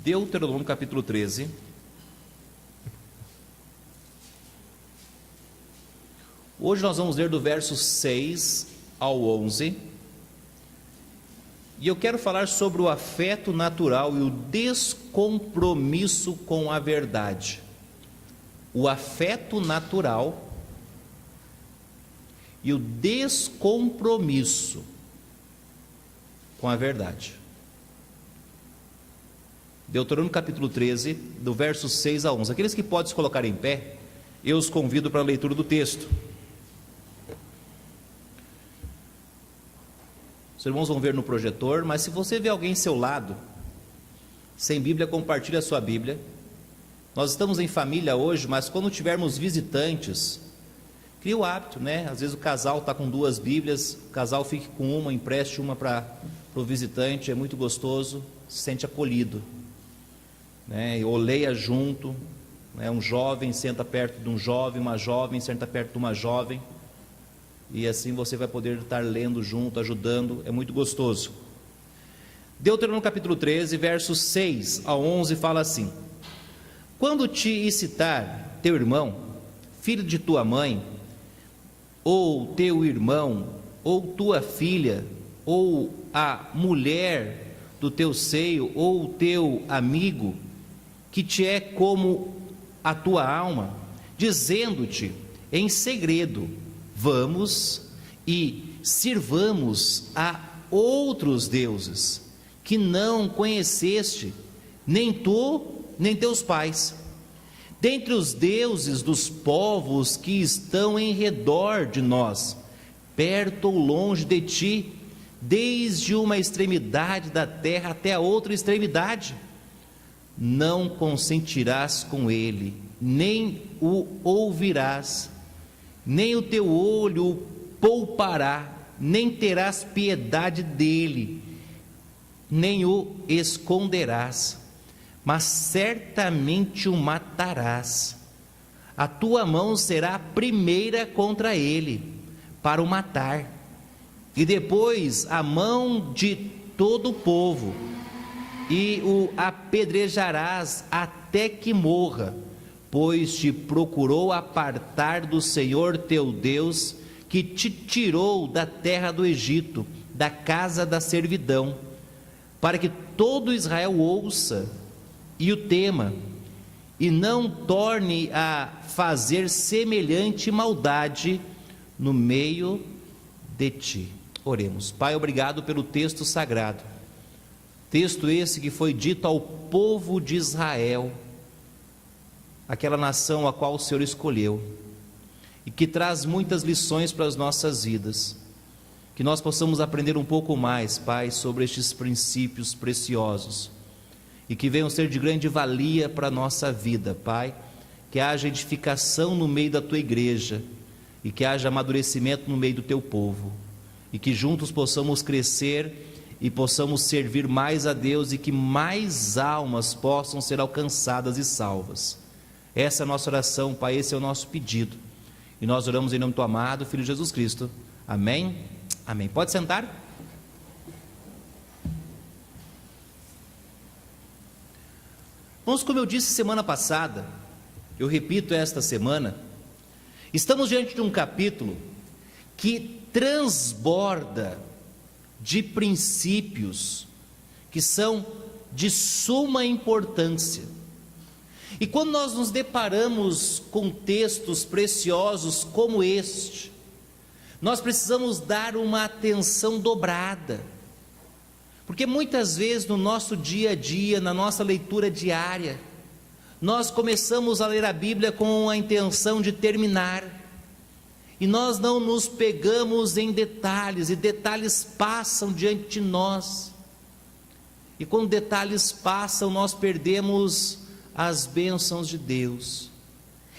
Deuteronômio capítulo 13. Hoje nós vamos ler do verso 6 ao 11. E eu quero falar sobre o afeto natural e o descompromisso com a verdade. O afeto natural e o descompromisso com a verdade. Deuteronômio capítulo 13, do verso 6 a 11. Aqueles que podem se colocar em pé, eu os convido para a leitura do texto. Os irmãos vão ver no projetor, mas se você vê alguém ao seu lado, sem Bíblia, compartilhe a sua Bíblia. Nós estamos em família hoje, mas quando tivermos visitantes, cria o hábito, né? Às vezes o casal está com 2 Bíblias, o casal fique com uma, empreste uma para o visitante, é muito gostoso, se sente acolhido, né? Ou leia junto, né? Um jovem senta perto de um jovem, uma jovem senta perto de uma jovem, e assim você vai poder estar lendo junto, ajudando, é muito gostoso. Deuteronômio capítulo 13, versos 6 a 11 fala assim: quando te incitar teu irmão, filho de tua mãe, ou teu irmão, ou tua filha, ou a mulher do teu seio, ou teu amigo, que te é como a tua alma, dizendo-te em segredo: vamos e sirvamos a outros deuses, que não conheceste, nem tu, nem teus pais, dentre os deuses dos povos que estão em redor de nós, perto ou longe de ti, desde uma extremidade da terra até a outra extremidade. Não consentirás com ele, nem o ouvirás, nem o teu olho o poupará, nem terás piedade dele, nem o esconderás, mas certamente o matarás. A tua mão será a primeira contra ele, para o matar, e depois a mão de todo o povo, e o apedrejarás até que morra, pois te procurou apartar do Senhor teu Deus, que te tirou da terra do Egito, da casa da servidão, para que todo Israel ouça e o tema, e não torne a fazer semelhante maldade no meio de ti. Oremos. Pai, obrigado pelo texto sagrado, texto esse que foi dito ao povo de Israel, aquela nação a qual o Senhor escolheu, e que traz muitas lições para as nossas vidas, que nós possamos aprender um pouco mais, Pai, sobre estes princípios preciosos, e que venham ser de grande valia para a nossa vida, Pai, que haja edificação no meio da Tua igreja, e que haja amadurecimento no meio do Teu povo, e que juntos possamos crescer, e possamos servir mais a Deus, e que mais almas possam ser alcançadas e salvas. Essa é a nossa oração, Pai, esse é o nosso pedido, e nós oramos em nome do Teu amado Filho Jesus Cristo, amém, amém. Pode sentar. Irmãos, como eu disse semana passada, eu repito esta semana, estamos diante de um capítulo que transborda de princípios que são de suma importância. E quando nós nos deparamos com textos preciosos como este, nós precisamos dar uma atenção dobrada, porque muitas vezes no nosso dia a dia, na nossa leitura diária, nós começamos a ler a Bíblia com a intenção de terminar, e nós não nos pegamos em detalhes, e detalhes passam diante de nós, e quando detalhes passam, nós perdemos as bênçãos de Deus.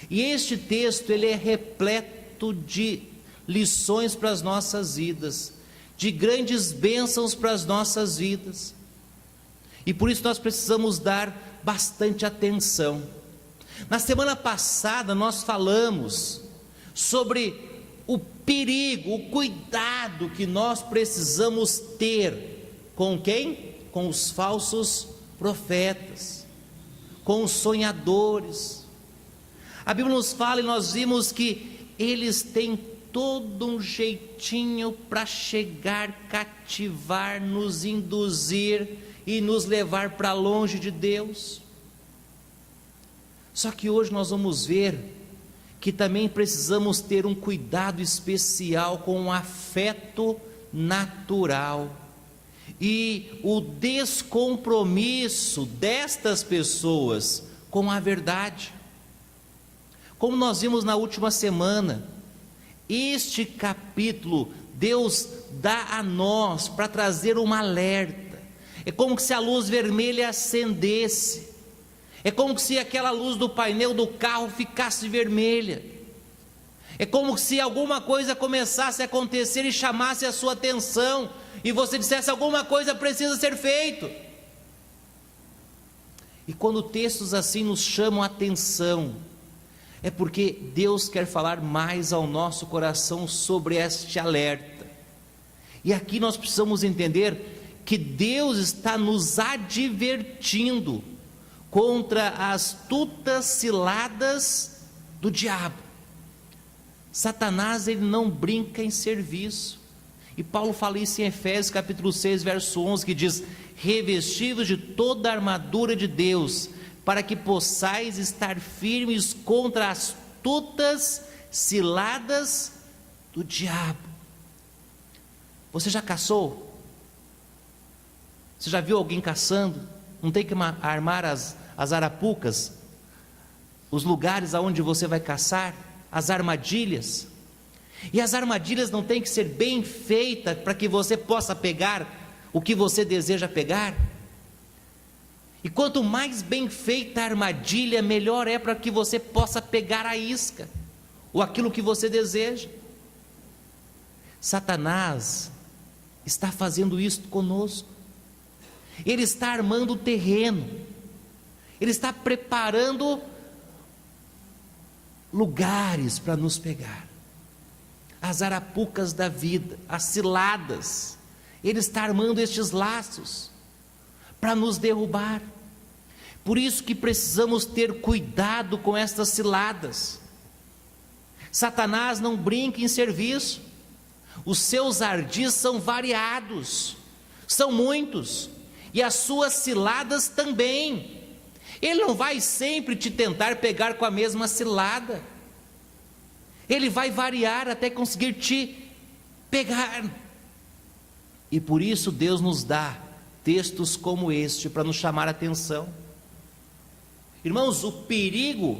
E este texto, ele é repleto de lições para as nossas vidas, de grandes bênçãos para as nossas vidas, e por isso nós precisamos dar bastante atenção. Na semana passada nós falamos sobre o perigo, o cuidado que nós precisamos ter com quem? Com os falsos profetas. com os sonhadores. A Bíblia nos fala, e nós vimos que eles têm todo um jeitinho para chegar, cativar, nos induzir e nos levar para longe de Deus. Só que hoje nós vamos ver que também precisamos ter um cuidado especial com o afeto natural e o descompromisso destas pessoas com a verdade. Como nós vimos na última semana, este capítulo Deus dá a nós para trazer um alerta. É como se a luz vermelha acendesse, é como se aquela luz do painel do carro ficasse vermelha, é como se alguma coisa começasse a acontecer e chamasse a sua atenção, e você dissesse: alguma coisa precisa ser feito. E quando textos assim nos chamam a atenção, é porque Deus quer falar mais ao nosso coração sobre este alerta. E aqui nós precisamos entender que Deus está nos advertindo contra as astutas ciladas do diabo. Satanás, ele não brinca em serviço, e Paulo fala isso em Efésios capítulo 6, verso 11, que diz: revestidos de toda a armadura de Deus, para que possais estar firmes contra as astutas ciladas do diabo. Você já caçou? Você já viu alguém caçando? Não tem que armar as arapucas, os lugares aonde você vai caçar, as armadilhas. E as armadilhas não tem que ser bem feitas para que você possa pegar o que você deseja pegar. E quanto mais bem feita a armadilha, melhor é para que você possa pegar a isca, ou aquilo que você deseja. Satanás está fazendo isso conosco. Ele está armando o terreno, ele está preparando lugares para nos pegar, as arapucas da vida, as ciladas. Ele está armando estes laços para nos derrubar. Por isso que precisamos ter cuidado com estas ciladas. Satanás não brinca em serviço. Os seus ardis são variados, são muitos, e as suas ciladas também. Ele não vai sempre te tentar pegar com a mesma cilada, ele vai variar até conseguir te pegar. E por isso Deus nos dá textos como este para nos chamar a atenção. Irmãos, os perigos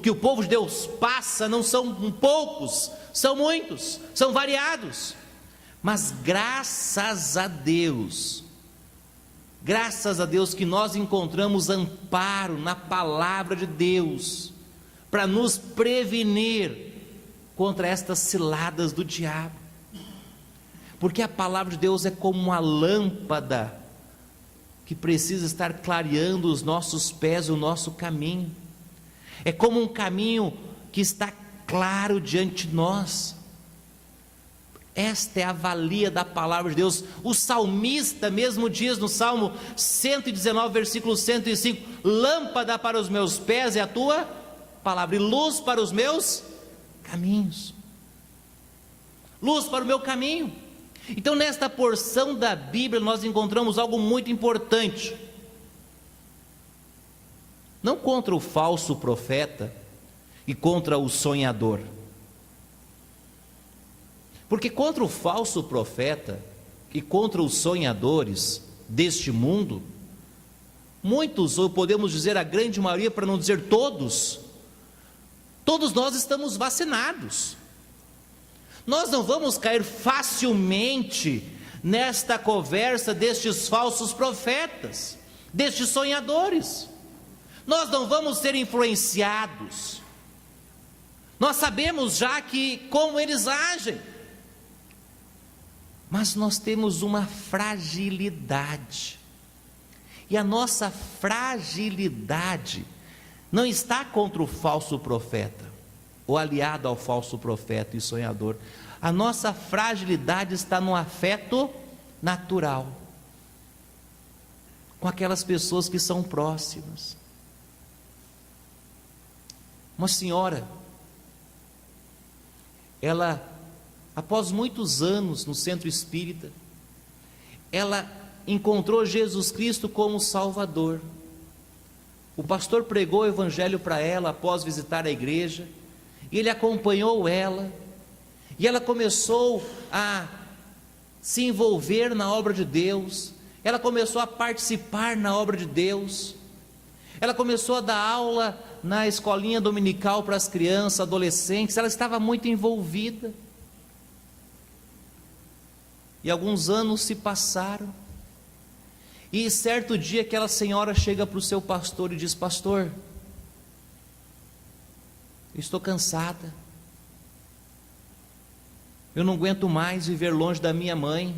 que o povo de Deus passa não são poucos, são muitos, são variados. Mas graças a Deus que nós encontramos amparo na palavra de Deus para nos prevenir contra estas ciladas do diabo. Porque a palavra de Deus é como uma lâmpada que precisa estar clareando os nossos pés, o nosso caminho. É como um caminho que está claro diante de nós. Esta é a valia da palavra de Deus. O salmista mesmo diz no Salmo 119, versículo 105: lâmpada para os meus pés é a tua palavra, e luz para os meus caminhos. Luz para o meu caminho. Então, nesta porção da Bíblia, nós encontramos algo muito importante. Não contra o falso profeta e contra o sonhador. Porque contra o falso profeta e contra os sonhadores deste mundo, muitos, ou podemos dizer a grande maioria, para não dizer todos nós estamos vacinados. Nós não vamos cair facilmente nesta conversa destes falsos profetas, destes sonhadores. Nós não vamos ser influenciados. Nós sabemos já como eles agem. Mas nós temos uma fragilidade. E a nossa fragilidade não está contra o falso profeta, ou aliado ao falso profeta e sonhador. A nossa fragilidade está no afeto natural. com aquelas pessoas que são próximas. Uma senhora, ela, após muitos anos no centro espírita, ela encontrou Jesus Cristo como Salvador. O pastor pregou o evangelho para ela após visitar a igreja, e ele acompanhou ela, e ela começou a se envolver na obra de Deus, ela começou a participar na obra de Deus, ela começou a dar aula na escolinha dominical para as crianças, adolescentes, ela estava muito envolvida. E alguns anos se passaram, e certo dia aquela senhora chega para o seu pastor e diz: pastor, eu estou cansada, eu não aguento mais viver longe da minha mãe.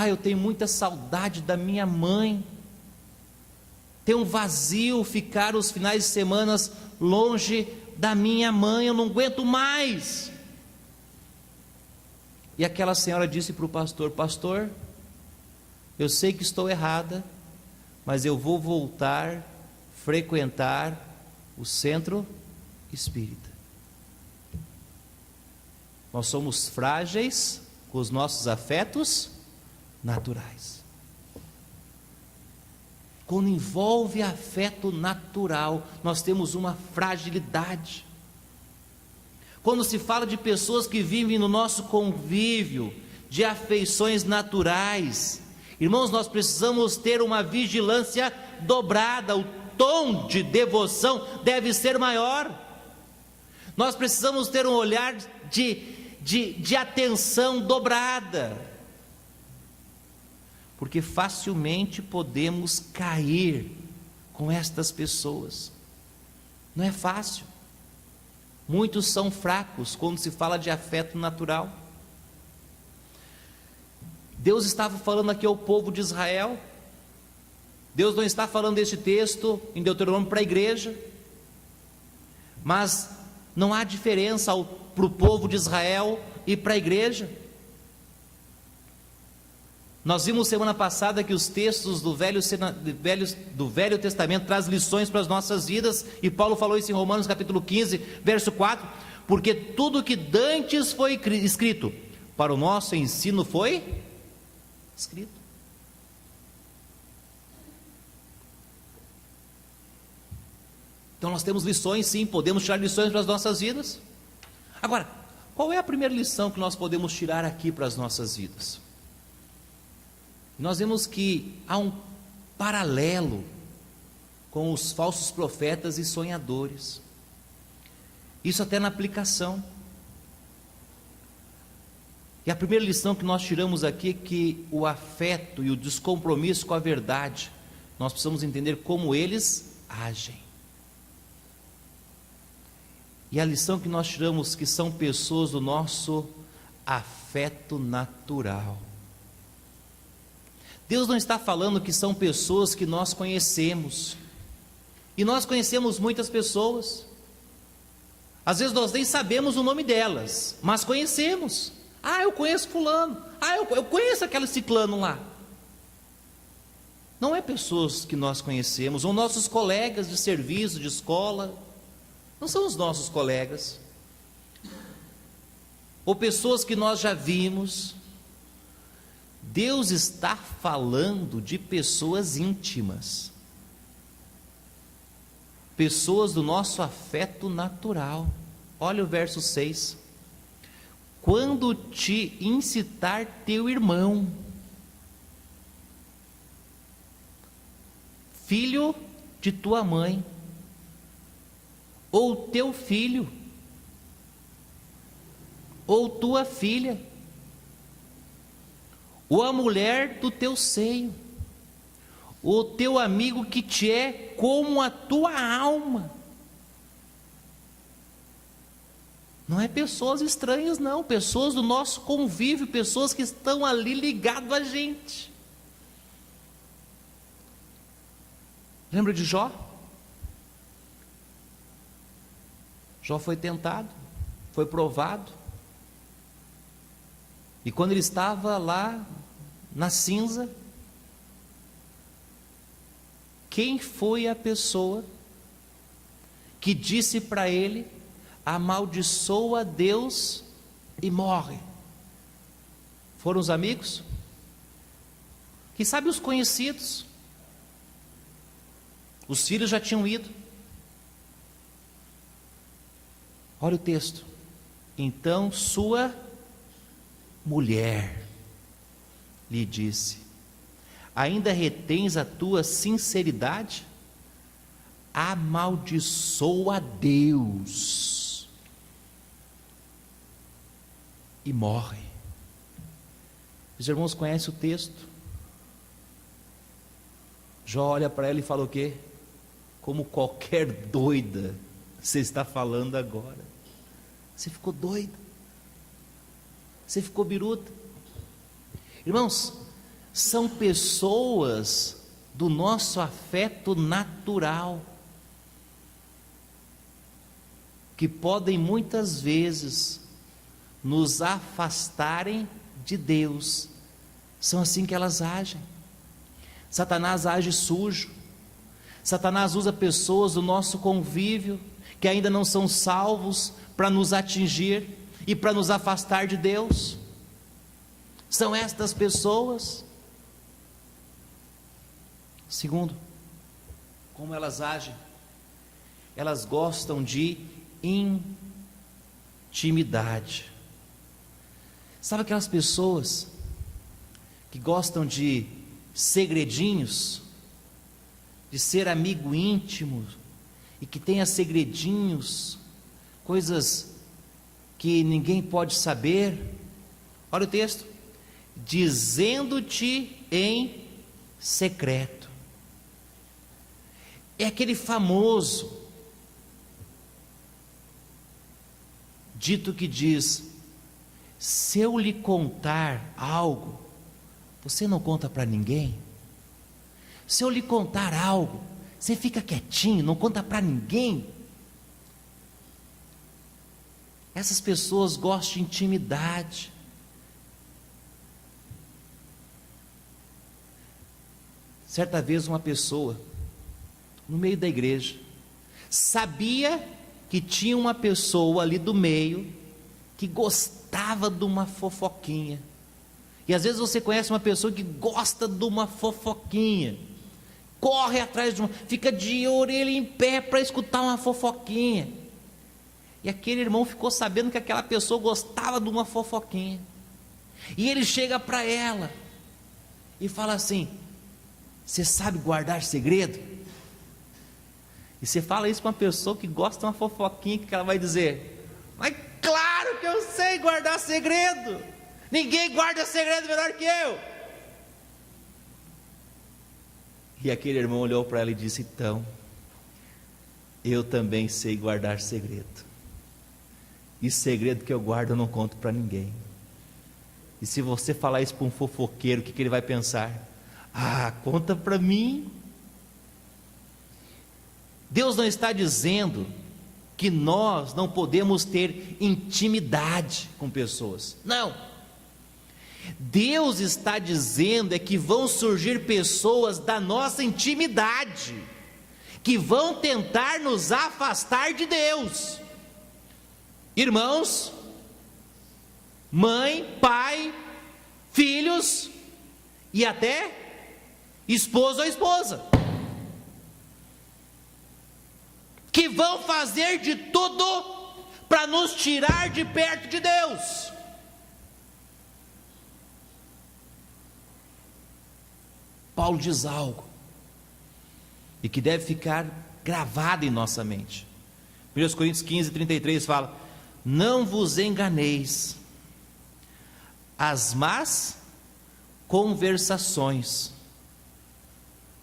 Eu tenho muita saudade da minha mãe. Tem um vazio ficar os finais de semana longe da minha mãe, eu não aguento mais. E aquela senhora disse para o pastor: pastor, eu sei que estou errada, mas eu vou voltar a frequentar o centro espírita. Nós somos frágeis com os nossos afetos naturais. Quando envolve afeto natural, nós temos uma fragilidade. Quando se fala de pessoas que vivem no nosso convívio, de afeições naturais, irmãos, nós precisamos ter uma vigilância dobrada, o tom de devoção deve ser maior. Nós precisamos ter um olhar de atenção dobrada, porque facilmente podemos cair com estas pessoas. Não é fácil. Muitos são fracos quando se fala de afeto natural. Deus estava falando aqui ao povo de Israel. Deus não está falando este texto em Deuteronômio para a igreja, mas não há diferença para o povo de Israel e para a igreja. Nós vimos semana passada que os textos do Velho Testamento trazem lições para as nossas vidas, e Paulo falou isso em Romanos capítulo 15, verso 4, porque tudo que dantes foi escrito, para o nosso ensino foi escrito. Então nós temos lições, sim, podemos tirar lições para as nossas vidas. Agora, qual é a primeira lição que nós podemos tirar aqui para as nossas vidas? Nós vemos que há um paralelo com os falsos profetas e sonhadores. Isso até na aplicação. E a primeira lição que nós tiramos aqui é que o afeto e o descompromisso com a verdade, nós precisamos entender como eles agem. E a lição que nós tiramos que são pessoas do nosso afeto natural. Deus não está falando que são pessoas que nós conhecemos, e nós conhecemos muitas pessoas, às vezes nós nem sabemos o nome delas, mas conhecemos. Eu conheço fulano, eu conheço aquele ciclano lá. Não é pessoas que nós conhecemos, ou nossos colegas de serviço, de escola, não são os nossos colegas, ou pessoas que nós já vimos. Deus está falando de pessoas íntimas, pessoas do nosso afeto natural. Olha o verso 6: quando te incitar teu irmão, filho de tua mãe, ou teu filho, ou tua filha, ou a mulher do teu seio, o teu amigo que te é como a tua alma. Não é pessoas estranhas, não, pessoas do nosso convívio, pessoas que estão ali ligadas a gente. Lembra de Jó? Jó foi tentado, foi provado, e quando ele estava lá na cinza, quem foi a pessoa que disse para ele: amaldiçoa Deus e morre? Foram os amigos? Quem sabe os conhecidos? Os filhos já tinham ido. Olha o texto. Então sua mulher lhe disse: ainda retens a tua sinceridade? Amaldiçoa Deus e morre. Os irmãos conhecem o texto? Jó olha para ela e fala o quê? Como qualquer doida você está falando agora. Você ficou doida. Você ficou biruta. Irmãos, são pessoas do nosso afeto natural, que podem muitas vezes nos afastarem de Deus. São assim que elas agem. Satanás age sujo. Satanás usa pessoas do nosso convívio, que ainda não são salvos, para nos atingir e para nos afastar de Deus. São estas pessoas. Segundo, como elas agem? Elas gostam de intimidade. Sabe aquelas pessoas que gostam de segredinhos, de ser amigo íntimo, e que tenha segredinhos, coisas que ninguém pode saber? Olha o texto: dizendo-te em secreto. É aquele famoso dito que diz: se eu lhe contar algo, você não conta para ninguém? Se eu lhe contar algo, você fica quietinho, não conta para ninguém? Essas pessoas gostam de intimidade. Certa vez uma pessoa, no meio da igreja, sabia que tinha uma pessoa ali do meio que gostava de uma fofoquinha. E às vezes você conhece uma pessoa que gosta de uma fofoquinha, corre atrás de uma, fica de orelha em pé para escutar uma fofoquinha. E aquele irmão ficou sabendo que aquela pessoa gostava de uma fofoquinha, e ele chega para ela e fala assim: você sabe guardar segredo? E você fala isso para uma pessoa que gosta de uma fofoquinha, que ela vai dizer: mas claro que eu sei guardar segredo, ninguém guarda segredo melhor que eu. E aquele irmão olhou para ela e disse: então, eu também sei guardar segredo, e segredo que eu guardo eu não conto para ninguém. E se você falar isso para um fofoqueiro, o que ele vai pensar? Ah, conta para mim. Deus não está dizendo que nós não podemos ter intimidade com pessoas, não. Deus está dizendo é que vão surgir pessoas da nossa intimidade, que vão tentar nos afastar de Deus. Irmãos, mãe, pai, filhos e até esposo ou esposa, que vão fazer de tudo para nos tirar de perto de Deus. Paulo diz algo e que deve ficar gravado em nossa mente. 1 Coríntios 15:33 fala: não vos enganeis, as más conversações,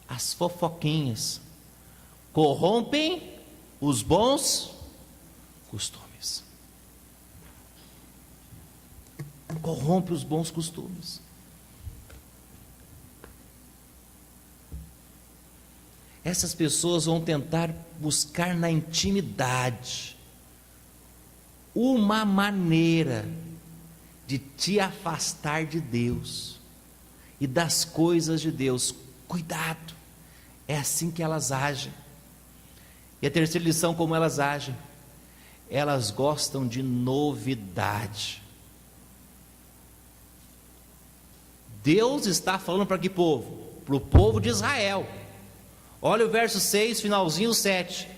as fofoquinhas, corrompem os bons costumes. Corrompe os bons costumes. Essas pessoas vão tentar buscar na intimidade uma maneira de te afastar de Deus e das coisas de Deus. Cuidado, É assim que elas agem. E a terceira lição, como elas agem? Elas gostam de novidade. Deus está falando para que povo? Para o povo de Israel. Olha o verso 6, finalzinho 7.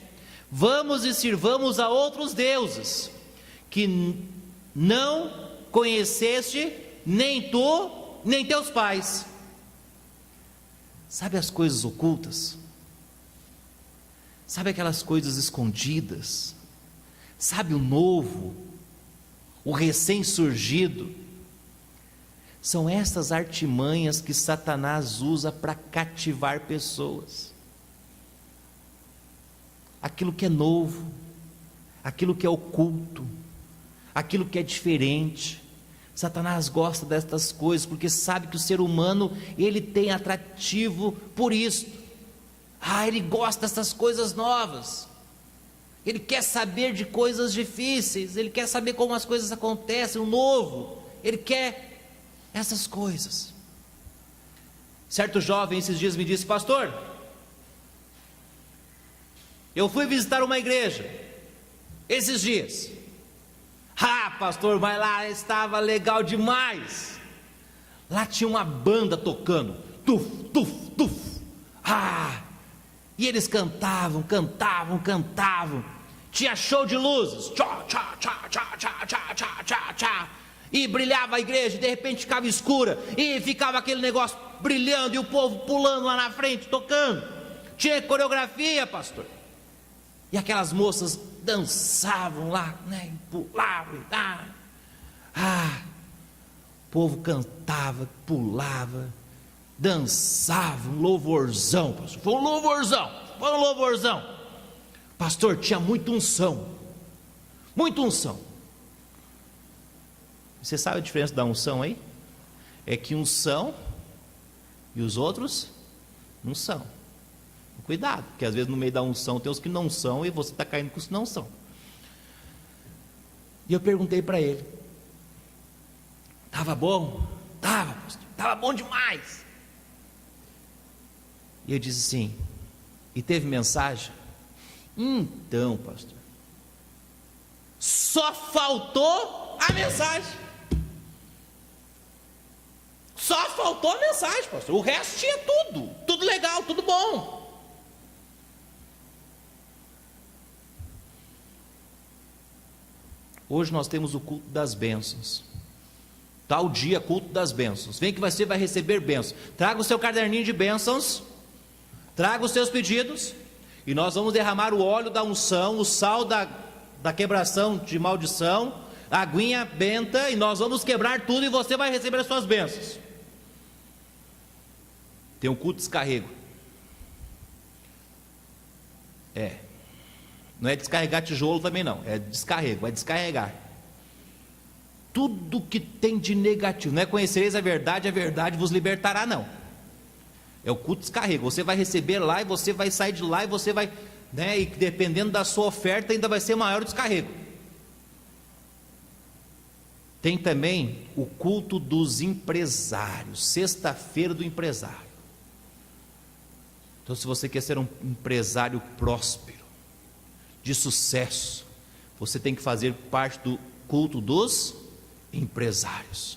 Vamos e sirvamos a outros deuses, que não conheceste, nem tu, nem teus pais. Sabe as coisas ocultas? Sabe aquelas coisas escondidas? Sabe o novo, o recém-surgido? São essas artimanhas que Satanás usa para cativar pessoas. Aquilo que é novo, aquilo que é oculto, aquilo que é diferente. Satanás gosta destas coisas, porque sabe que o ser humano, ele tem atrativo por isso. Ele gosta dessas coisas novas. Ele quer saber de coisas difíceis, ele quer saber como as coisas acontecem, o novo. Ele quer essas coisas. Certo jovem esses dias me disse: pastor, eu fui visitar uma igreja esses dias. Pastor, mas lá estava legal demais. Lá tinha uma banda tocando, tuf, tuf, tuf. E eles cantavam. Tinha show de luzes, tchá, tchá, tchá, tchá, tchá, tchá, tchá, tchá, tchá. E brilhava a igreja, de repente ficava escura, e ficava aquele negócio brilhando, e o povo pulando lá na frente, tocando. Tinha coreografia, pastor. E aquelas moças dançavam lá, né? E pulavam. O povo cantava, pulava, dançava, um louvorzão, pastor. Foi um louvorzão. Pastor, tinha muita unção. Você sabe a diferença da unção aí? É que uns são e os outros não são. Cuidado, porque às vezes no meio da unção tem os que não são e você está caindo com os que não são. E eu perguntei para ele: estava bom? Estava bom demais. E eu disse assim: e teve mensagem? Então, pastor, só faltou a mensagem. Só faltou a mensagem, pastor. O resto tinha tudo legal, tudo bom. Hoje nós temos o culto das bênçãos. Tal dia, culto das bênçãos. Vem que você vai receber bênçãos. Traga o seu caderninho de bênçãos, traga os seus pedidos, e nós vamos derramar o óleo da unção, o sal da quebração de maldição, a aguinha benta, e nós vamos quebrar tudo, e você vai receber as suas bênçãos. Tem um culto de descarrego. Não é descarregar tijolo também não, é descarrego, vai descarregar tudo que tem de negativo. Não é conhecereis a verdade vos libertará, não. É o culto de descarrego. Você vai receber lá e você vai sair de lá e você vai, né, e dependendo da sua oferta ainda vai ser maior o descarrego. Tem também o culto dos empresários, sexta-feira do empresário. Então, se você quer ser um empresário próspero, de sucesso, você tem que fazer parte do culto dos empresários.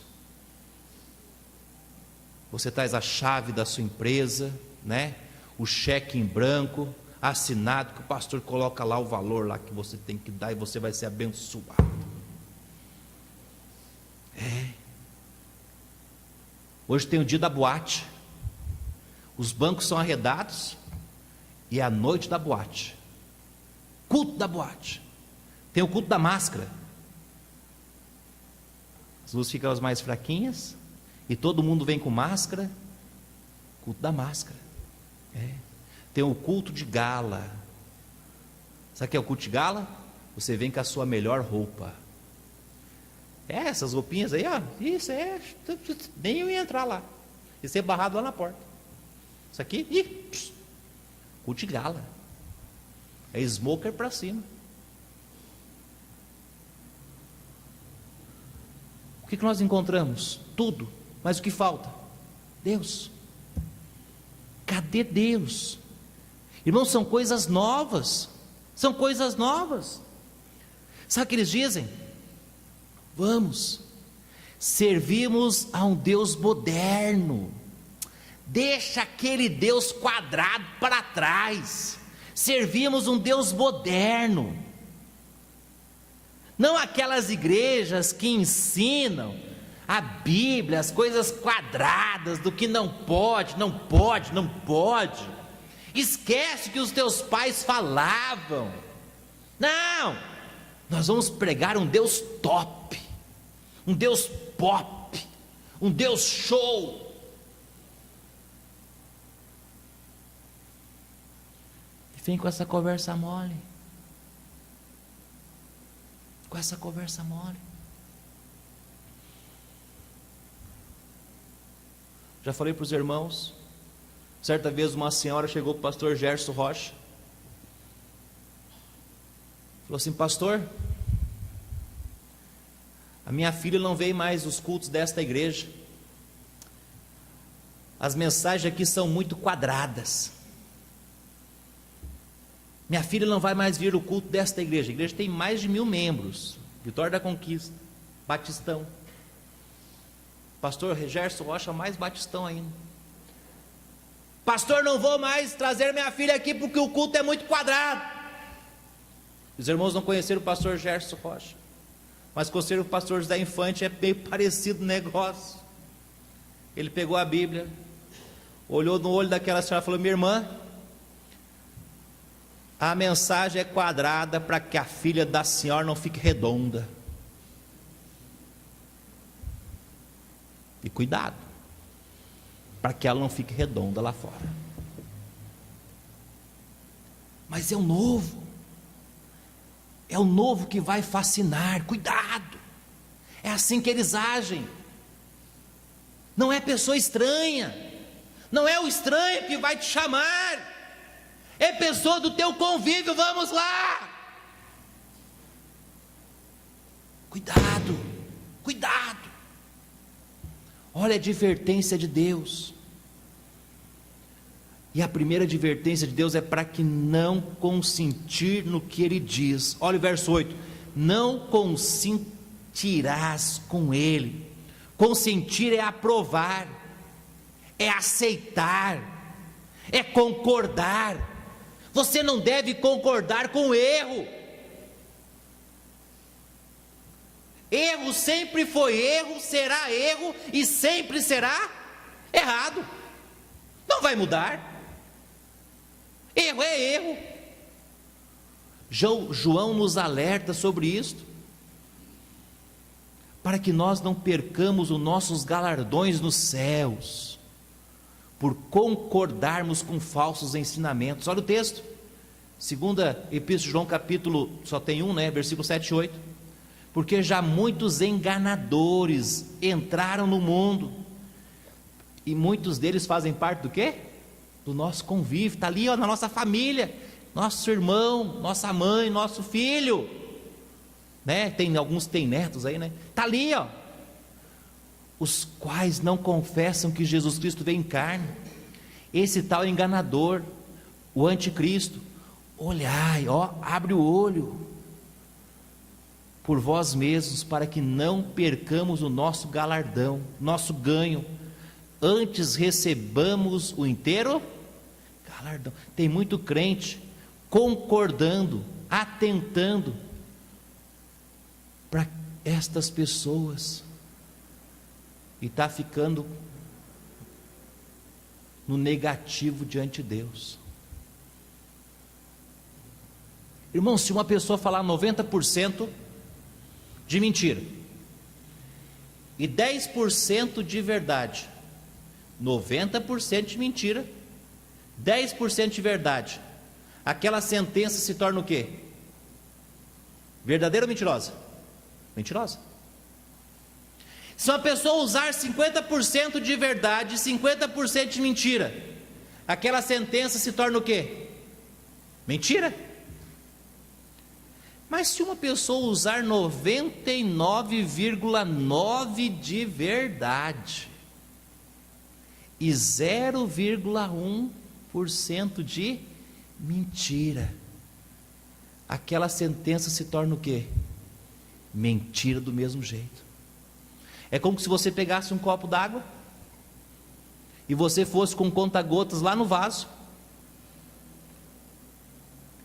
Você traz a chave da sua empresa, né? O cheque em branco, assinado, que o pastor coloca lá o valor lá que você tem que dar e você vai ser abençoado. Hoje tem o dia da boate. Os bancos são arredados e é a noite da boate. Culto da boate. Tem o culto da máscara. As luzes ficam as mais fraquinhas e todo mundo vem com máscara. Culto da máscara. Tem o culto de gala. Sabe o que é o culto de gala? Você vem com a sua melhor roupa. Essas roupinhas aí, isso nem eu ia entrar lá. Ia ser barrado lá na porta. Isso aqui, culto de gala. É smoker para cima. O que nós encontramos? Tudo. Mas o que falta? Deus. Cadê Deus? Irmãos, são coisas novas. São coisas novas. Sabe o que eles dizem? Vamos, servimos a um Deus moderno. Deixa aquele Deus quadrado para trás. Servimos um Deus moderno. Não aquelas igrejas que ensinam a Bíblia, as coisas quadradas do que não pode, não pode, não pode. Esquece que os teus pais falavam. Não, nós vamos pregar um Deus top, um Deus pop, um Deus show. E vem com essa conversa mole. Com essa conversa mole. Já falei para os irmãos. Certa vez uma senhora chegou para o pastor Gerson Rocha. Falou assim: pastor, a minha filha não vem mais os cultos desta igreja. As mensagens aqui são muito quadradas. Minha filha não vai mais vir o culto desta igreja. A igreja tem mais de 1000 membros. Vitória da Conquista, Batistão. Pastor Gerson Rocha, mais Batistão ainda. Pastor, não vou mais trazer minha filha aqui porque o culto é muito quadrado. Os irmãos não conheceram o pastor Gerson Rocha, mas conheceram o pastor José Infante. É meio parecido o negócio. Ele pegou a Bíblia, olhou no olho daquela senhora e falou: minha irmã, a mensagem é quadrada para que a filha da senhora não fique redonda. E cuidado, para que ela não fique redonda lá fora. Mas é o novo. É o novo que vai fascinar. Cuidado. É assim que eles agem. Não é pessoa estranha. Não é o estranho que vai te chamar. É pessoa do teu convívio. Vamos lá. Cuidado. Cuidado. Olha a advertência de Deus. E a primeira advertência de Deus é para que não consentir no que Ele diz. Olha o verso 8: não consentirás com Ele. Consentir é aprovar, é aceitar, é concordar. Você não deve concordar com o erro. Erro sempre foi erro, será erro e sempre será errado. Não vai mudar. Erro é erro. João nos alerta sobre isto, para que nós não percamos os nossos galardões nos céus, por concordarmos com falsos ensinamentos. Olha o texto, 2ª Epístola de João, capítulo, só tem um, versículo 7 e 8. Porque já muitos enganadores entraram no mundo, e muitos deles fazem parte do quê? Do nosso convívio. Está ali, na nossa família, nosso irmão, nossa mãe, nosso filho, tem, alguns têm netos aí, está ali, os quais não confessam que Jesus Cristo veio em carne. Esse tal enganador, o anticristo. Olhai, abre o olho por vós mesmos, para que não percamos o nosso galardão, nosso ganho, antes recebamos o inteiro galardão. Tem muito crente concordando, atentando para estas pessoas, e está ficando no negativo diante de Deus. Irmão, se uma pessoa falar 90% de mentira e 10% de verdade, 90% de mentira, 10% de verdade, aquela sentença se torna o quê? Verdadeira ou mentirosa? Mentirosa. Se uma pessoa usar 50% de verdade e 50% de mentira, aquela sentença se torna o quê? Mentira. Mas se uma pessoa usar 99,9% de verdade e 0,1% de mentira. Aquela sentença se torna o quê? Mentira do mesmo jeito. É como se você pegasse um copo d'água e você fosse com conta-gotas lá no vaso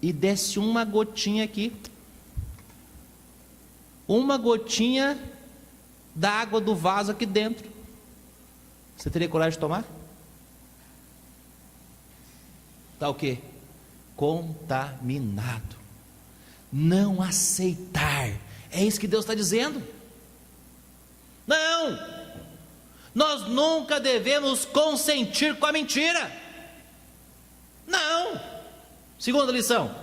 e desse uma gotinha aqui, uma gotinha da água do vaso aqui dentro. Você teria coragem de tomar? Está o quê? Contaminado. Não aceitar. É isso que Deus está dizendo. Não! Nós nunca devemos consentir com a mentira. Não! Segunda lição: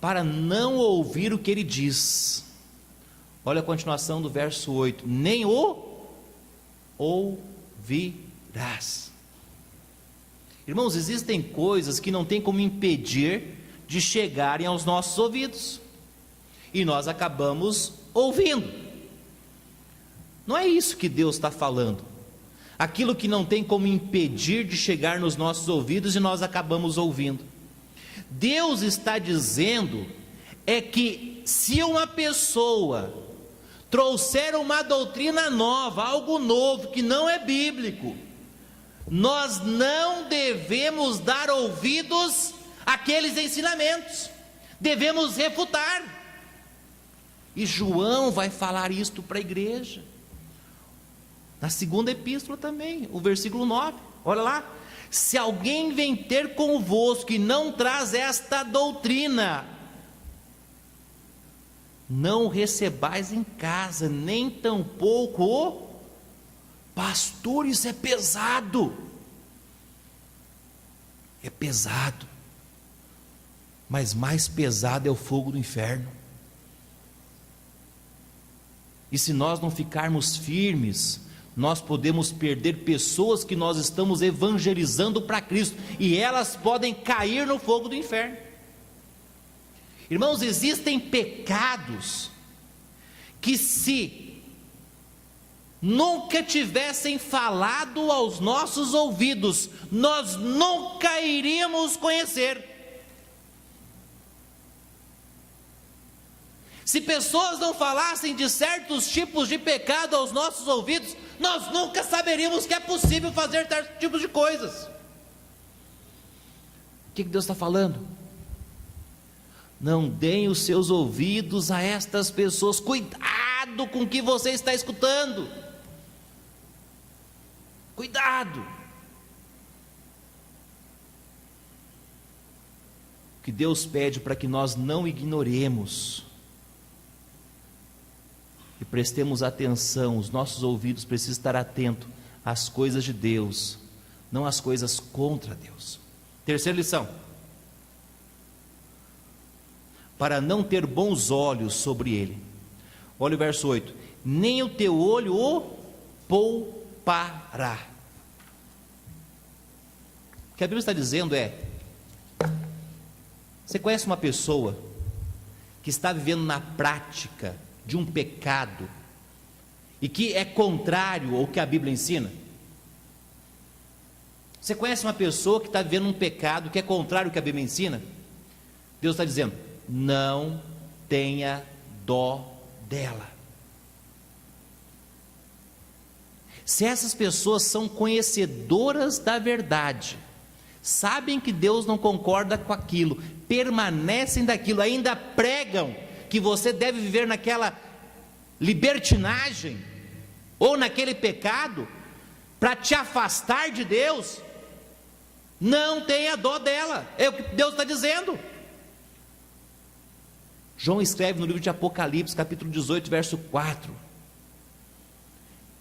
para não ouvir o que ele diz. Olha a continuação do verso 8: nem o ouvirás. Irmãos, existem coisas que não tem como impedir de chegarem aos nossos ouvidos, e nós acabamos ouvindo. Não é isso que Deus está falando. Aquilo que não tem como impedir de chegar nos nossos ouvidos e nós acabamos ouvindo. Deus está dizendo é que se uma pessoa trouxer uma doutrina nova, algo novo que não é bíblico, nós não devemos dar ouvidos àqueles ensinamentos, devemos refutar. E João vai falar isto para a igreja, na segunda epístola também, o versículo 9, olha lá: se alguém vem ter convosco e não traz esta doutrina, não o recebais em casa, nem tampouco o pastor. Isso é pesado, é pesado, mas mais pesado é o fogo do inferno. E se nós não ficarmos firmes, nós podemos perder pessoas que nós estamos evangelizando para Cristo, e elas podem cair no fogo do inferno. Irmãos, existem pecados que, se nunca tivessem falado aos nossos ouvidos, nós nunca iríamos conhecer. Se pessoas não falassem de certos tipos de pecado aos nossos ouvidos, nós nunca saberíamos que é possível fazer certos tipos de coisas. O que Deus está falando? Não deem os seus ouvidos a estas pessoas. Cuidado com o que você está escutando. Cuidado. O que Deus pede para que nós não ignoremos e prestemos atenção. Os nossos ouvidos precisam estar atentos às coisas de Deus, não às coisas contra Deus. Terceira lição: para não ter bons olhos sobre ele. Olha o verso 8: nem o teu olho o poupará. O que a Bíblia está dizendo é: você conhece uma pessoa que está vivendo na prática de um pecado e que é contrário ao que a Bíblia ensina? Você conhece uma pessoa que está vivendo um pecado que é contrário ao que a Bíblia ensina? Deus está dizendo: não tenha dó dela. Se essas pessoas são conhecedoras da verdade, sabem que Deus não concorda com aquilo, permanecem daquilo, ainda pregam que você deve viver naquela libertinagem ou naquele pecado para te afastar de Deus, não tenha dó dela. É o que Deus está dizendo. João escreve no livro de Apocalipse, capítulo 18, verso 4: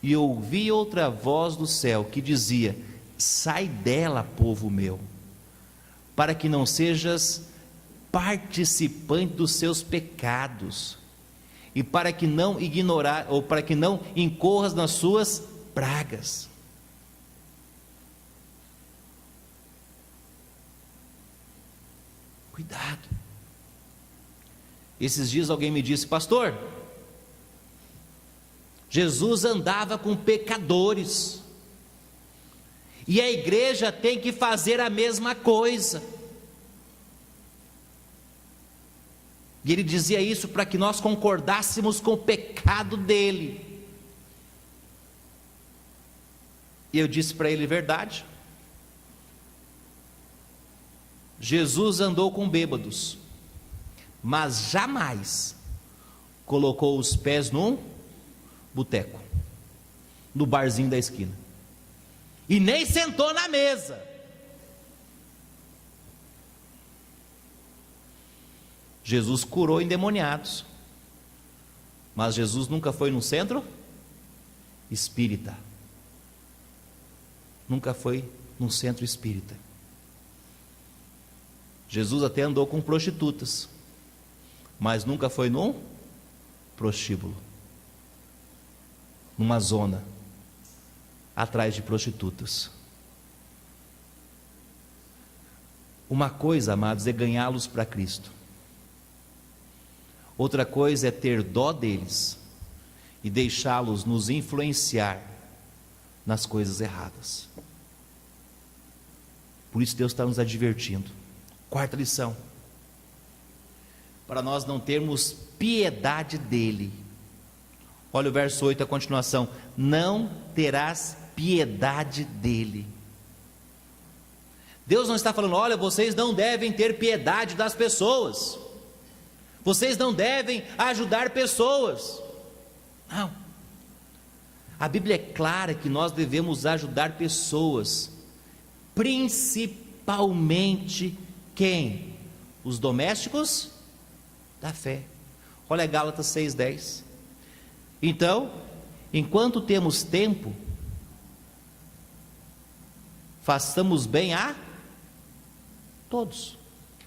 e ouvi outra voz do céu que dizia: sai dela, povo meu, para que não sejas participante dos seus pecados, e para que não incorras nas suas pragas. Cuidado. Esses dias alguém me disse: pastor, Jesus andava com pecadores, e a igreja tem que fazer a mesma coisa. E ele dizia isso para que nós concordássemos com o pecado dele. E eu disse para ele: verdade. Jesus andou com bêbados, mas jamais colocou os pés num boteco, no barzinho da esquina, e nem sentou na mesa. Jesus curou endemoniados, mas Jesus nunca foi num centro espírita, nunca foi num centro espírita. Jesus até andou com prostitutas, mas nunca foi num prostíbulo, numa zona atrás de prostitutas. Uma coisa, amados, é ganhá-los para Cristo. Outra coisa é ter dó deles e deixá-los nos influenciar nas coisas erradas. Por isso Deus está nos advertindo. Quarta lição: para nós não termos piedade dele. Olha o verso 8, a continuação: não terás piedade dele. Deus não está falando: olha, vocês não devem ter piedade das pessoas, vocês não devem ajudar pessoas. Não. A Bíblia é clara que nós devemos ajudar pessoas, principalmente quem? Os domésticos da fé. Olha Gálatas 6:10. Então, enquanto temos tempo, façamos bem a todos,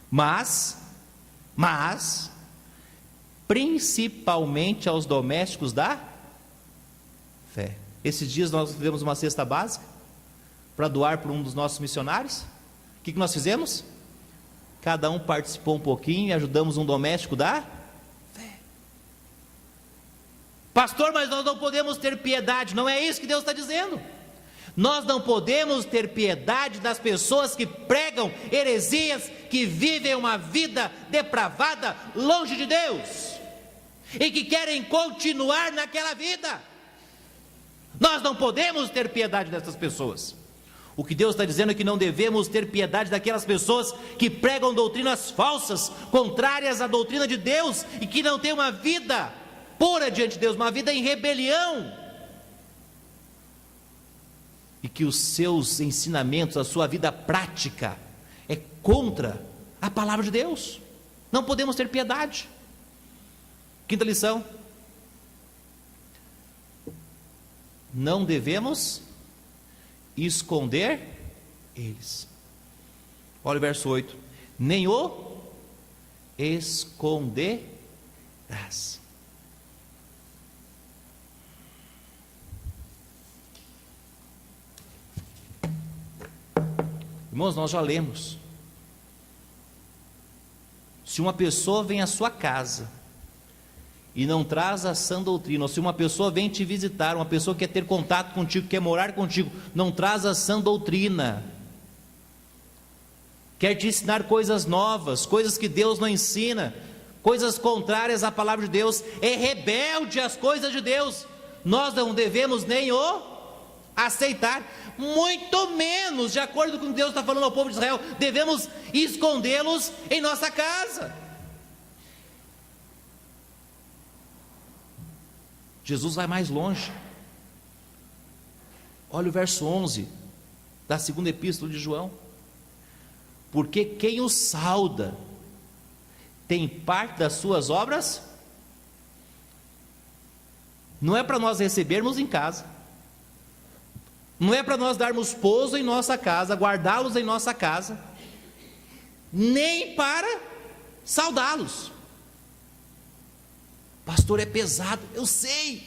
mas principalmente aos domésticos da fé. Esses dias nós fizemos uma cesta básica para doar para um dos nossos missionários. O que nós fizemos? Cada um participou um pouquinho e ajudamos um doméstico da fé. Pastor, mas nós não podemos ter piedade. Não é isso que Deus está dizendo. Nós não podemos ter piedade das pessoas que pregam heresias, que vivem uma vida depravada, longe de Deus, e que querem continuar naquela vida. Nós não podemos ter piedade dessas pessoas. O que Deus está dizendo é que não devemos ter piedade daquelas pessoas que pregam doutrinas falsas, contrárias à doutrina de Deus, e que não têm uma vida pura diante de Deus, uma vida em rebelião, e que os seus ensinamentos, a sua vida prática é contra a palavra de Deus. Não podemos ter piedade. Quinta lição: não devemos esconder eles. Olha o verso 8: nem o esconderás. Irmãos, nós já lemos. Se uma pessoa vem à sua casa e não traz a sã doutrina, ou se uma pessoa vem te visitar, uma pessoa que quer ter contato contigo, quer morar contigo, não traz a sã doutrina, quer te ensinar coisas novas, coisas que Deus não ensina, coisas contrárias à palavra de Deus, é rebelde às coisas de Deus, nós não devemos nem o aceitar, muito menos, de acordo com o que Deus está falando ao povo de Israel, devemos escondê-los em nossa casa. Jesus vai mais longe. Olha o verso 11 da segunda epístola de João: porque quem o sauda tem parte das suas obras. Não é para nós recebermos em casa, não é para nós darmos pouso em nossa casa, guardá-los em nossa casa, nem para saudá-los. Pastor, é pesado, eu sei.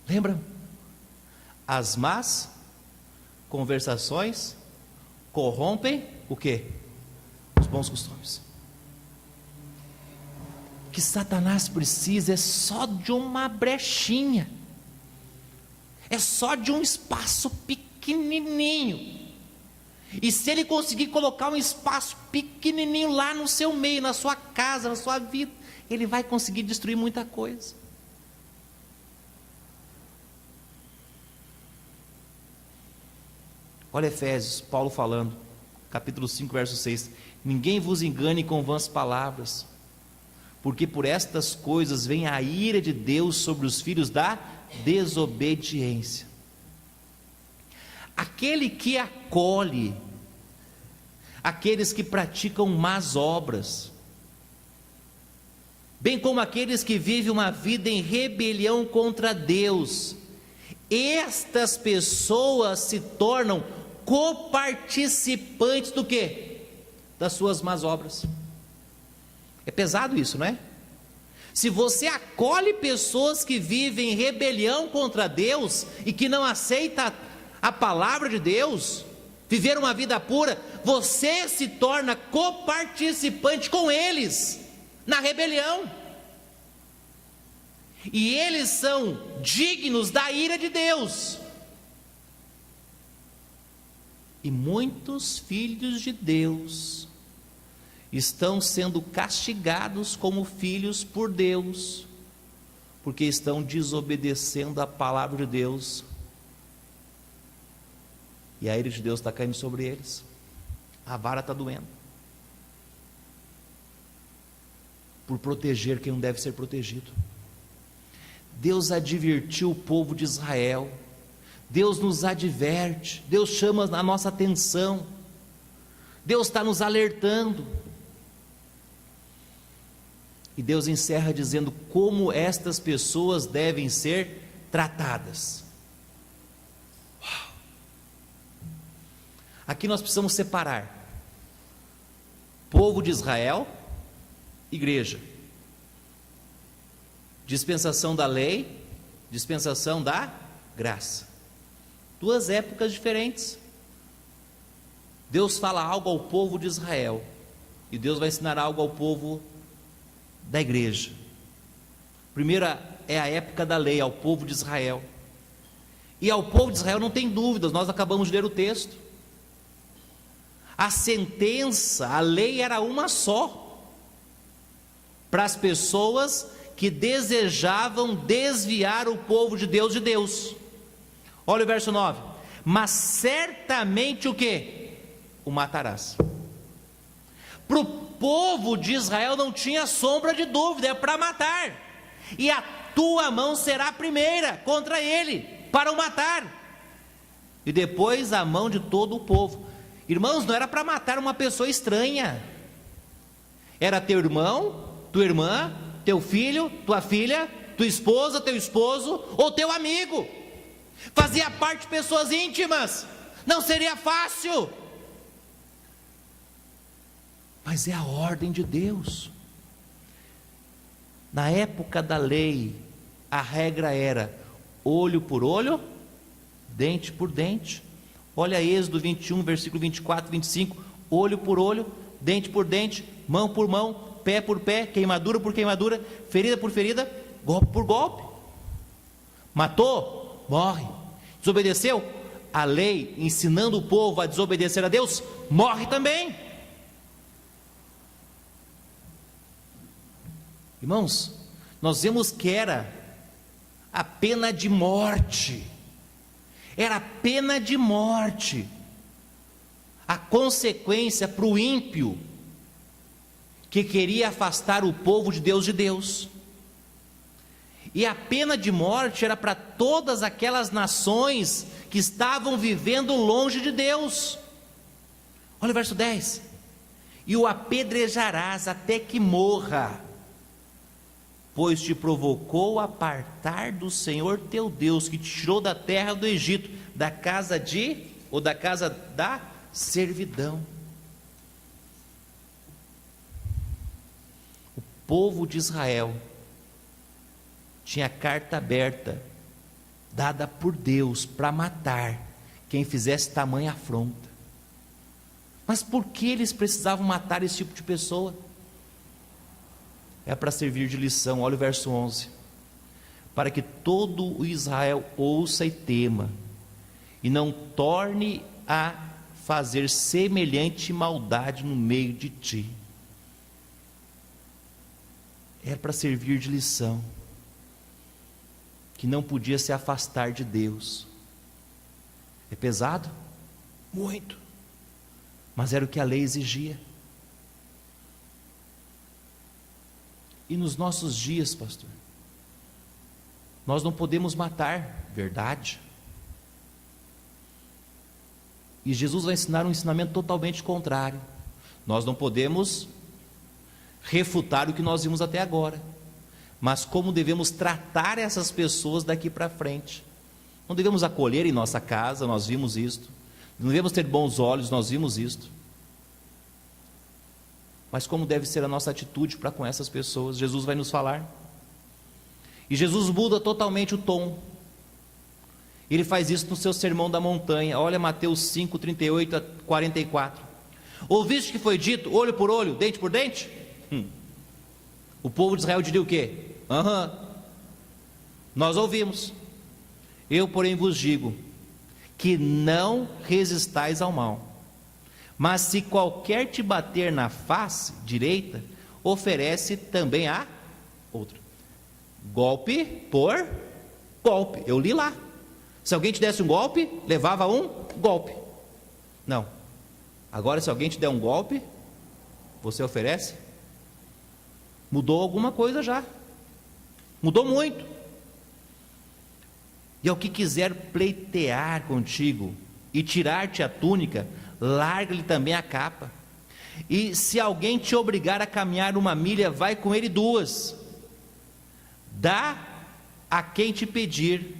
Lembram? As más conversações corrompem o quê? Os bons costumes. O que Satanás precisa é só de uma brechinha, é só de um espaço pequenininho, E se ele conseguir colocar um espaço pequenininho lá no seu meio, na sua casa, na sua vida, ele vai conseguir destruir muita coisa. Olha Efésios, Paulo falando, capítulo 5, verso 6. Ninguém vos engane com vãs palavras, porque por estas coisas vem a ira de Deus sobre os filhos da desobediência. Aquele que acolhe aqueles que praticam más obras, bem como aqueles que vivem uma vida em rebelião contra Deus, estas pessoas se tornam coparticipantes do quê? Das suas más obras. É pesado isso, não é? Se você acolhe pessoas que vivem em rebelião contra Deus e que não aceitam a palavra de Deus, viver uma vida pura, você se torna coparticipante com eles na rebelião. E eles são dignos da ira de Deus. E muitos filhos de Deus estão sendo castigados como filhos por Deus, porque estão desobedecendo a palavra de Deus, e a ira de Deus está caindo sobre eles, a vara está doendo, por proteger quem não deve ser protegido. Deus advertiu o povo de Israel, Deus nos adverte, Deus chama a nossa atenção, Deus está nos alertando, e Deus encerra dizendo como estas pessoas devem ser tratadas. Uau. Aqui nós precisamos separar povo de Israel, igreja, dispensação da lei, dispensação da graça, duas épocas diferentes. Deus fala algo ao povo de Israel, e Deus vai ensinar algo ao povo da igreja. Primeira é a época da lei, ao povo de Israel, e ao povo de Israel não tem dúvidas, nós acabamos de ler o texto, a sentença, a lei era uma só, para as pessoas que desejavam desviar o povo de Deus. Olha o verso 9, mas certamente o que? O matarás. Para o povo de Israel não tinha sombra de dúvida, é para matar, e a tua mão será a primeira contra ele, para o matar, e depois a mão de todo o povo. Irmãos, não era para matar uma pessoa estranha, era teu irmão, tua irmã, teu filho, tua filha, tua esposa, teu esposo, ou teu amigo, fazia parte de pessoas íntimas, não seria fácil, mas é a ordem de Deus. Na época da lei, a regra era olho por olho, dente por dente. Olha Êxodo 21, versículo 24 e 25, olho por olho, dente por dente, mão por mão, pé por pé, queimadura por queimadura, ferida por ferida, golpe por golpe. Matou? Morre. Desobedeceu? A lei, ensinando o povo a desobedecer a Deus, morre também. Irmãos, nós vemos que era a pena de morte, era a pena de morte, a consequência para o ímpio, que queria afastar o povo de Deus, e a pena de morte era para todas aquelas nações que estavam vivendo longe de Deus. Olha o verso 10, e o apedrejarás até que morra, pois te provocou a apartar do Senhor teu Deus, que te tirou da terra do Egito, da casa da servidão. O povo de Israel tinha carta aberta, dada por Deus, para matar quem fizesse tamanha afronta. Mas por que eles precisavam matar esse tipo de pessoa? É para servir de lição. Olha o verso 11, para que todo o Israel ouça e tema, e não torne a fazer semelhante maldade no meio de ti. Era para servir de lição, que não podia se afastar de Deus. É pesado? Muito. Mas era o que a lei exigia. E nos nossos dias, pastor, nós não podemos matar, verdade? E Jesus vai ensinar um ensinamento totalmente contrário. Nós não podemos refutar o que nós vimos até agora, mas como devemos tratar essas pessoas daqui para frente. Não devemos acolher em nossa casa, nós vimos isto. Não devemos ter bons olhos, nós vimos isto. Mas como deve ser a nossa atitude para com essas pessoas? Jesus vai nos falar. E Jesus muda totalmente o tom. Ele faz isso no seu sermão da montanha. Olha Mateus 5, 38 a 44. Ouviste que foi dito, olho por olho, dente por dente? O povo de Israel diria o quê? Nós ouvimos. Eu, porém, vos digo, que não resistais ao mal. Mas se qualquer te bater na face direita, oferece também a outra. Golpe por golpe. Eu li lá. Se alguém te desse um golpe, levava um golpe. Não. Agora, se alguém te der um golpe, você oferece? Mudou alguma coisa já. Mudou muito. E ao que quiser pleitear contigo e tirar-te a túnica, larga-lhe também a capa. E se alguém te obrigar a caminhar 1 milha, vai com ele 2. Dá a quem te pedir,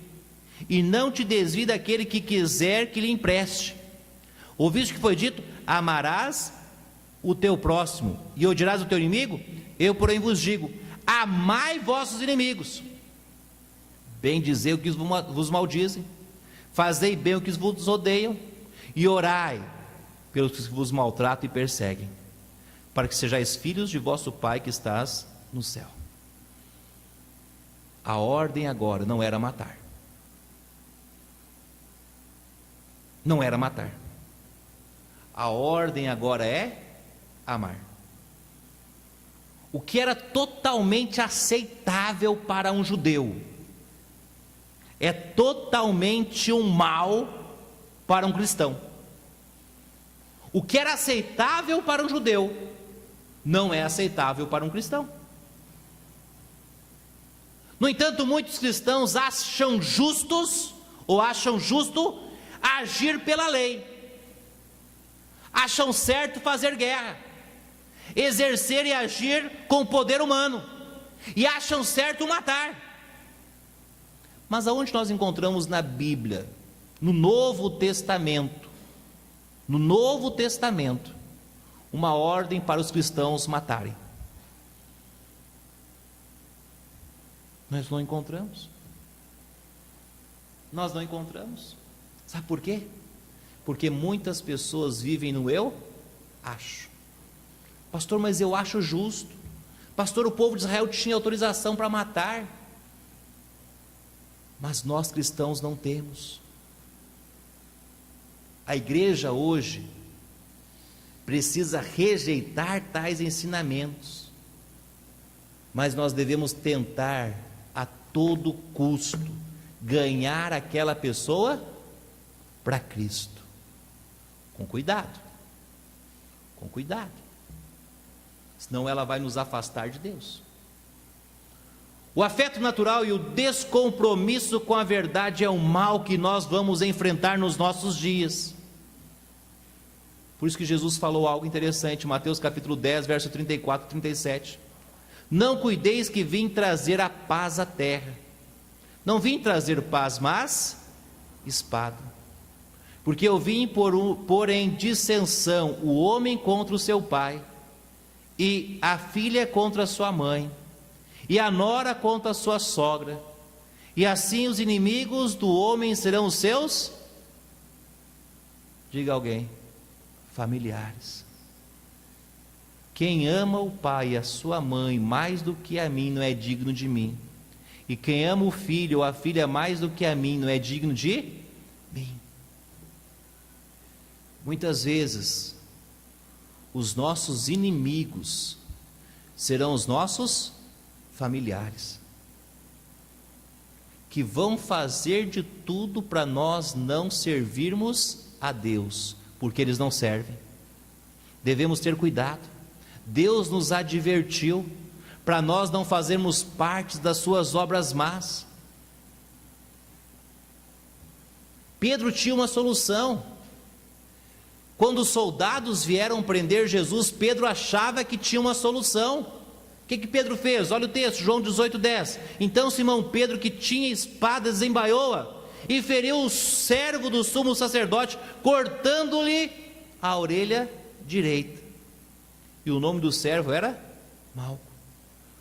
e não te desvie daquele que quiser que lhe empreste. Ouviste que foi dito? Amarás o teu próximo e odiarás o teu inimigo? Eu, porém, vos digo: amai vossos inimigos, bendizei o que vos maldizem, fazei bem o que vos odeiam, e orai pelos que vos maltratam e perseguem, para que sejais filhos de vosso Pai que estás no céu. A ordem agora não era matar. Não era matar. A ordem agora é amar. O que era totalmente aceitável para um judeu é totalmente um mal para um cristão. O que era aceitável para um judeu não é aceitável para um cristão. No entanto, muitos cristãos acham justos, ou acham justo, agir pela lei. Acham certo fazer guerra, exercer e agir com o poder humano, e acham certo matar. Mas aonde nós encontramos na Bíblia, no Novo Testamento, uma ordem para os cristãos matarem? Nós não encontramos. Nós não encontramos. Sabe por quê? Porque muitas pessoas vivem no eu acho. Pastor, mas eu acho justo. Pastor, o povo de Israel tinha autorização para matar. Mas nós cristãos não temos. A igreja hoje precisa rejeitar tais ensinamentos. Mas nós devemos tentar a todo custo ganhar aquela pessoa para Cristo. Com cuidado. Com cuidado. Senão ela vai nos afastar de Deus. O afeto natural e o descompromisso com a verdade é um mal que nós vamos enfrentar nos nossos dias. Por isso que Jesus falou algo interessante, Mateus capítulo 10, verso 34 e 37. Não cuideis que vim trazer a paz à terra. Não vim trazer paz, mas espada. Porque eu vim pôr em dissensão o homem contra o seu pai, e a filha contra a sua mãe, e a nora contra a sua sogra, e assim os inimigos do homem serão os seus, diga alguém, familiares. Quem ama o pai e a sua mãe mais do que a mim não é digno de mim, e quem ama o filho ou a filha mais do que a mim não é digno de mim. Muitas vezes, os nossos inimigos serão os nossos familiares, que vão fazer de tudo para nós não servirmos a Deus, porque eles não servem. Devemos ter cuidado. Deus nos advertiu para nós não fazermos parte das suas obras más. Pedro tinha uma solução. Quando os soldados vieram prender Jesus, Pedro achava que tinha uma solução. O que Pedro fez? Olha o texto, João 18:10. Então Simão Pedro, que tinha espada, desembaiou-a e feriu o servo do sumo sacerdote, cortando-lhe a orelha direita. E o nome do servo era Malco.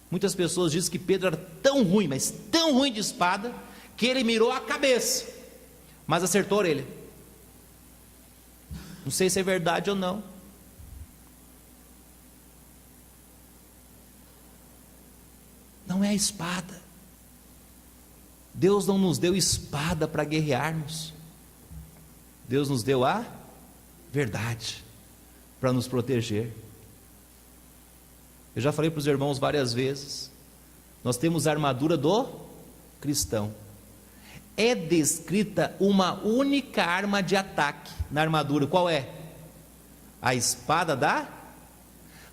Muitas pessoas dizem que Pedro era tão ruim, mas tão ruim de espada, que ele mirou a cabeça, mas acertou a orelha. Não sei se é verdade ou não. Não é a espada. Deus não nos deu espada para guerrearmos. Deus nos deu a verdade para nos proteger. Eu já falei para os irmãos várias vezes, nós temos a armadura do cristão. É descrita uma única arma de ataque na armadura. Qual é? A espada da...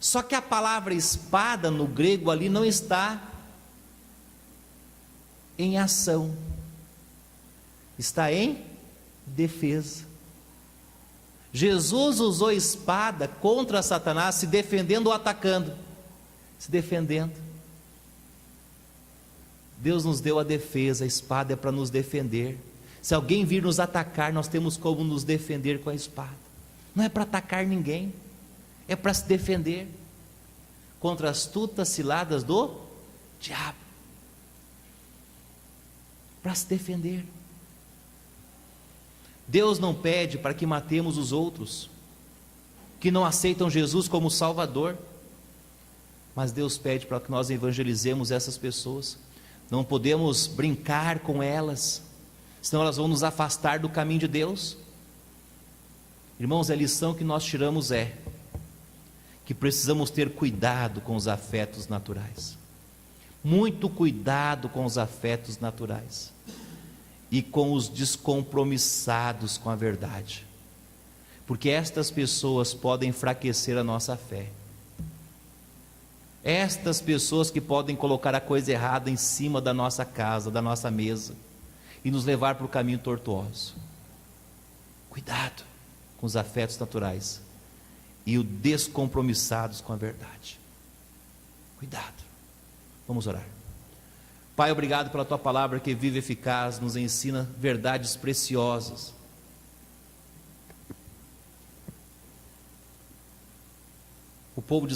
Só que a palavra espada no grego ali não está em ação, está em defesa. Jesus usou espada contra Satanás, se defendendo ou atacando? Se defendendo. Deus nos deu a defesa, a espada é para nos defender. Se alguém vir nos atacar, nós temos como nos defender com a espada. Não é para atacar ninguém, é para se defender contra as astutas ciladas do diabo. Para se defender. Deus não pede para que matemos os outros que não aceitam Jesus como Salvador, mas Deus pede para que nós evangelizemos essas pessoas. Não podemos brincar com elas, senão elas vão nos afastar do caminho de Deus. Irmãos, a lição que nós tiramos é que precisamos ter cuidado com os afetos naturais, muito cuidado com os afetos naturais e com os descompromissados com a verdade, porque estas pessoas podem enfraquecer a nossa fé. Estas pessoas que podem colocar a coisa errada em cima da nossa casa, da nossa mesa, e nos levar para o caminho tortuoso. Cuidado com os afetos naturais e os descompromissados com a verdade. Cuidado. Vamos orar. Pai, obrigado pela Tua palavra que vive e eficaz, nos ensina verdades preciosas. O povo de